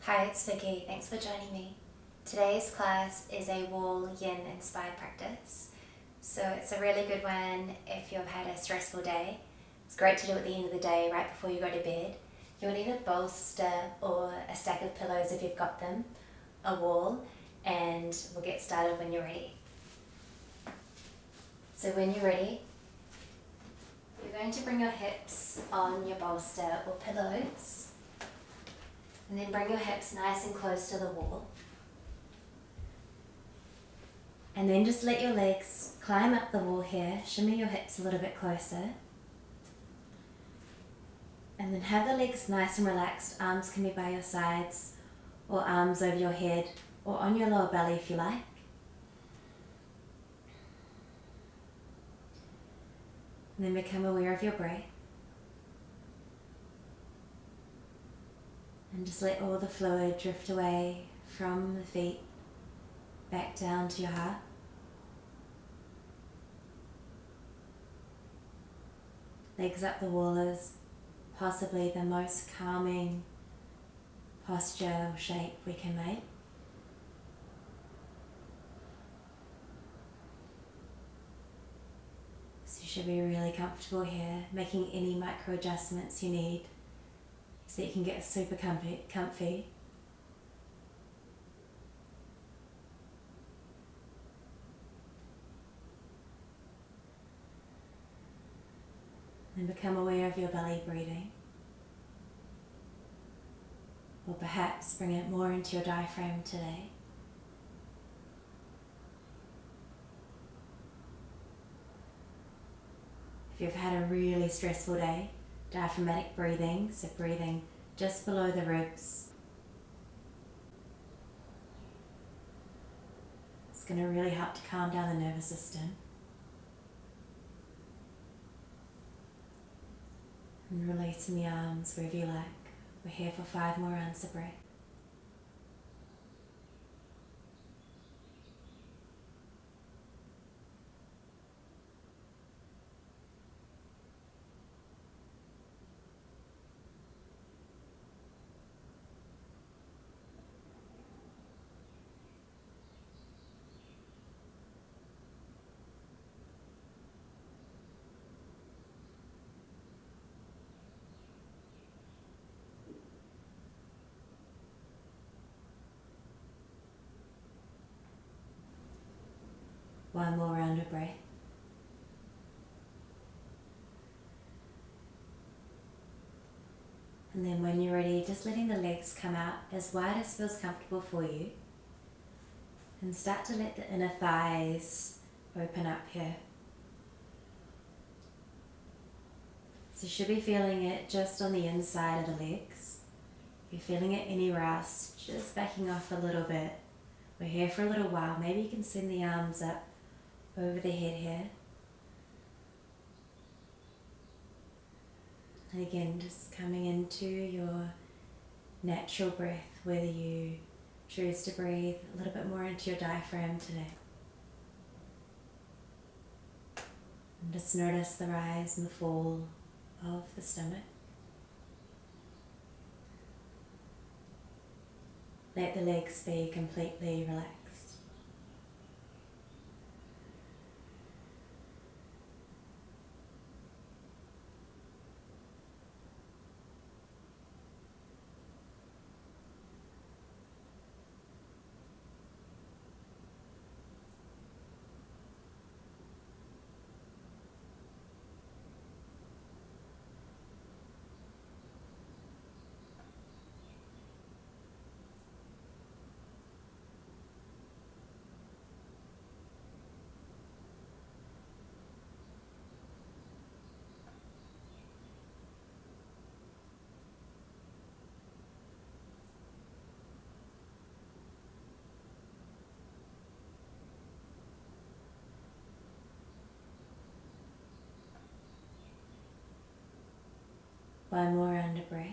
Hi, it's Vicky. Thanks for joining me. Today's class is a wall yin inspired practice. So it's a really good one if you've had a stressful day. It's great to do at the end of the day, right before you go to bed. You'll need a bolster or a stack of pillows if you've got them, a wall, and we'll get started when you're ready. So when you're ready, you're going to bring your hips on your bolster or pillows. And then bring your hips nice and close to the wall. And then just let your legs climb up the wall here. Shimmy your hips a little bit closer. And then have the legs nice and relaxed. Arms can be by your sides or arms over your head or on your lower belly if you like. And then become aware of your breath. And just let all the fluid drift away from the feet back down to your heart. Legs up the wall is possibly the most calming posture or shape we can make. So you should be really comfortable here, making any micro adjustments you need so you can get super comfy. And become aware of your belly breathing. Or perhaps bring it more into your diaphragm today. If you've had a really stressful day, diaphragmatic breathing, so breathing just below the ribs. It's going to really help to calm down the nervous system. And releasing the arms wherever you like. We're here for 5 more rounds of breath. One more round of breath. And then when you're ready, just letting the legs come out as wide as feels comfortable for you. And start to let the inner thighs open up here. So you should be feeling it just on the inside of the legs. If you're feeling it anywhere else, just backing off a little bit. We're here for a little while. Maybe you can send the arms up over the head here. And again, just coming into your natural breath, whether you choose to breathe a little bit more into your diaphragm today. And just notice the rise and the fall of the stomach. Let the legs be completely relaxed. One more round of breath.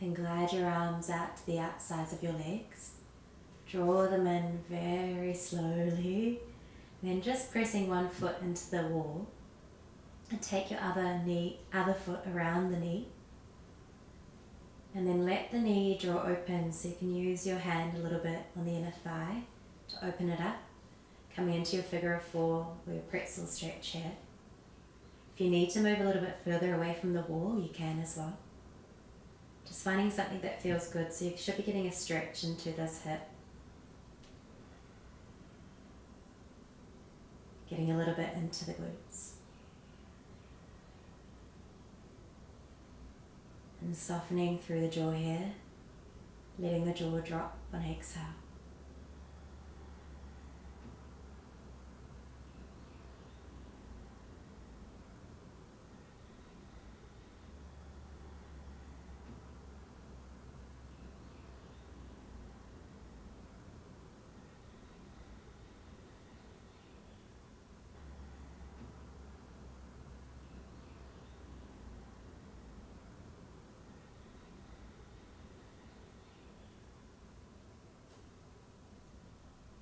And glide your arms out to the outsides of your legs. Draw them in very slowly. And then just pressing one foot into the wall. And take your other foot around the knee. And then let the knee draw open, so you can use your hand a little bit on the inner thigh to open it up, coming into your figure of four or your pretzel stretch here. If you need to move a little bit further away from the wall, you can as well. Just finding something that feels good, so you should be getting a stretch into this hip. Getting a little bit into the glutes. And softening through the jaw here, letting the jaw drop on exhale.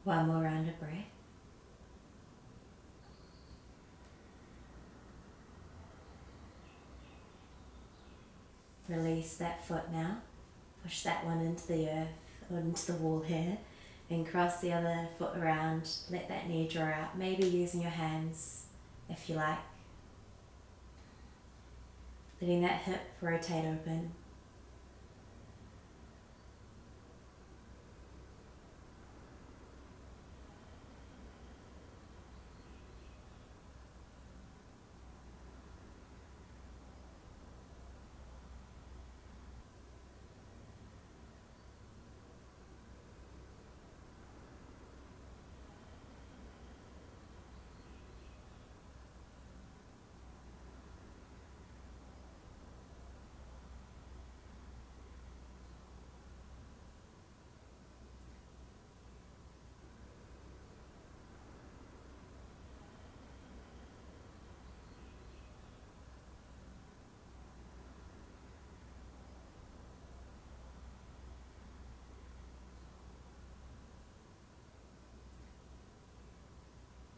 One more round of breath. Release that foot now. Push that one into the earth or into the wall here. Then cross the other foot around. Let that knee draw out. Maybe using your hands if you like. Letting that hip rotate open.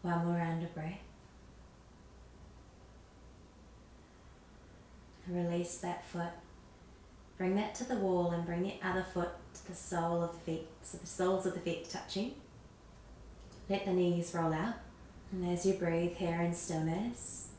One more round of breath. And release that foot. Bring that to the wall and bring the other foot to the sole of the feet. So the soles of the feet touching. Let the knees roll out. And as you breathe here in stillness,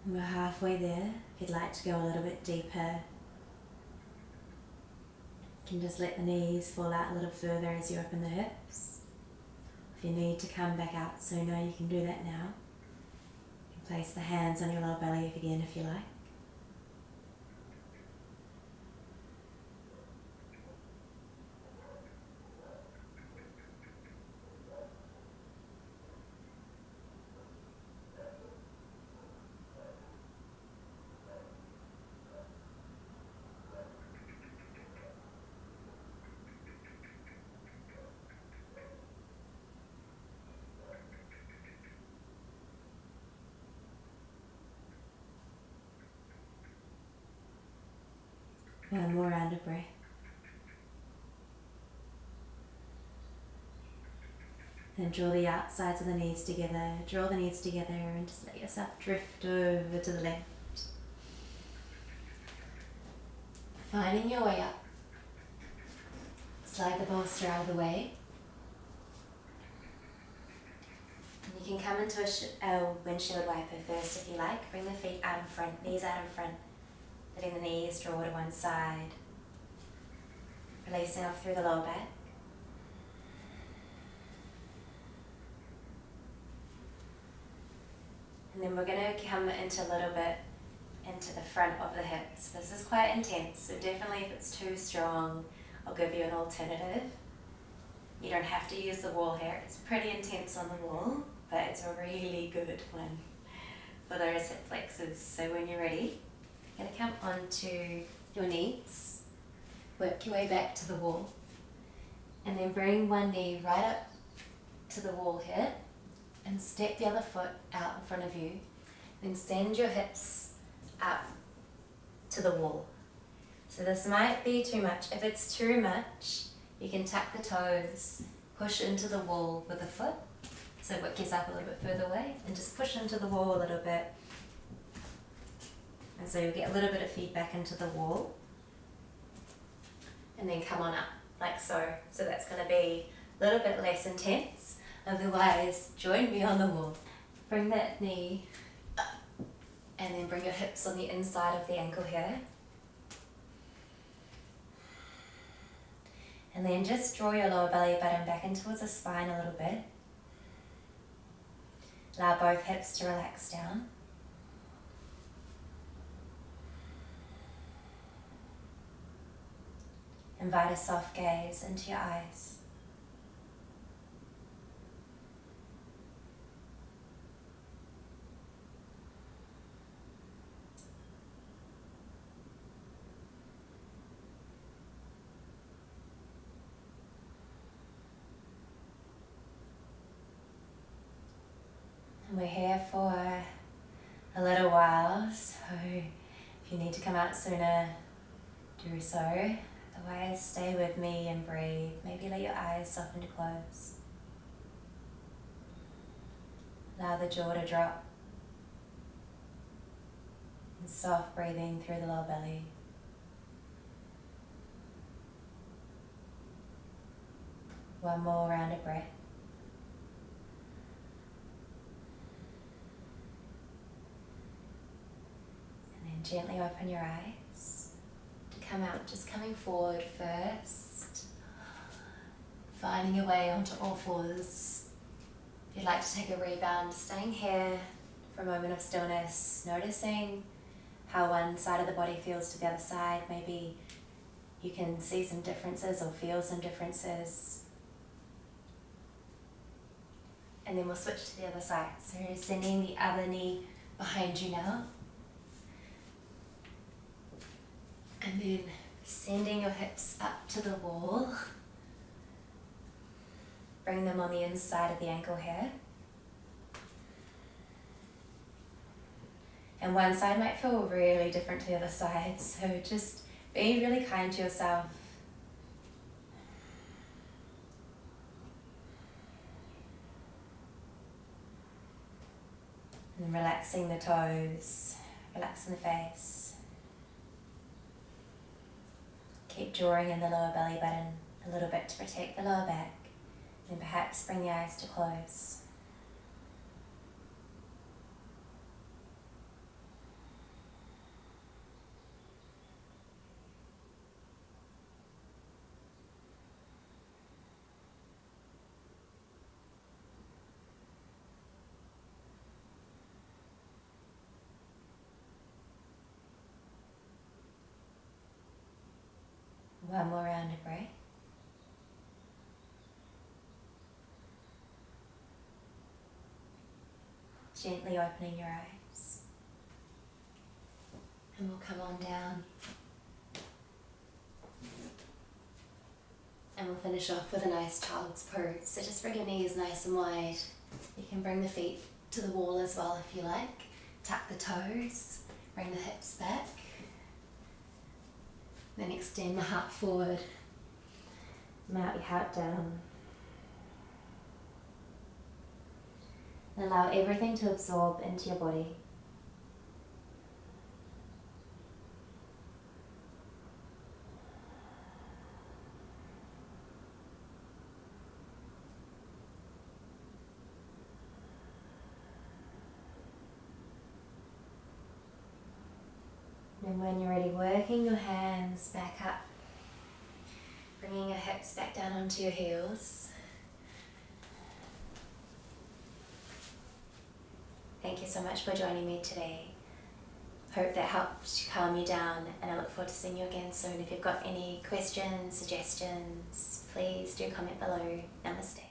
we're halfway there. If you'd like to go a little bit deeper, you can just let the knees fall out a little further as you open the hips. If you need to come back out sooner, you can do that now. You can place the hands on your lower belly again if you like. One more round of breath. Then draw the outsides of the knees together, draw the knees together and just let yourself drift over to the left. Finding your way up. Slide the bolster out of the way. And you can come into a windshield wiper first if you like. Bring the feet out in front, knees out in front. Letting the knees draw to one side. Releasing off through the lower back. And then we're going to come into a little bit into the front of the hips. This is quite intense, so definitely if it's too strong, I'll give you an alternative. You don't have to use the wall here. It's pretty intense on the wall, but it's a really good one for those hip flexors. So when you're ready, you're going to come onto your knees, work your way back to the wall, and then bring one knee right up to the wall here, and step the other foot out in front of you. Then send your hips up to the wall. So this might be too much. If it's too much, you can tuck the toes, push into the wall with a foot. So Vicky's up a little bit further away, and just push into the wall a little bit. And so you'll get a little bit of feedback into the wall. And then come on up, like so. So that's going to be a little bit less intense. Otherwise, join me on the wall. Bring that knee up, and then bring your hips on the inside of the ankle here. And then just draw your lower belly button back in towards the spine a little bit. Allow both hips to relax down. Invite a soft gaze into your eyes. And we're here for a little while, so if you need to come out sooner, do so. Otherwise, stay with me and breathe. Maybe let your eyes soften to close. Allow the jaw to drop. And soft breathing through the lower belly. One more round of breath. Gently open your eyes to come out, just coming forward first, finding your way onto all fours. If you'd like to take a rebound, staying here for a moment of stillness, noticing how one side of the body feels to the other side. Maybe you can see some differences or feel some differences. And then we'll switch to the other side. So sending the other knee behind you now. And then sending your hips up to the wall. Bring them on the inside of the ankle here. And one side might feel really different to the other side, so just be really kind to yourself. And relaxing the toes, relaxing the face. Keep drawing in the lower belly button a little bit to protect the lower back. And perhaps bring the eyes to close. One more round of breath. Gently opening your eyes. And we'll come on down. And we'll finish off with a nice child's pose. So just bring your knees nice and wide. You can bring the feet to the wall as well if you like. Tuck the toes, bring the hips back. Then extend the heart forward. Mount your heart down. And allow everything to absorb into your body. And when you're ready, working your hands back up, bringing your hips back down onto your heels. thank you so much for joining me today. Hope that helped calm you down, and I look forward to seeing you again soon. If you've got any questions, suggestions, please do comment below. Namaste.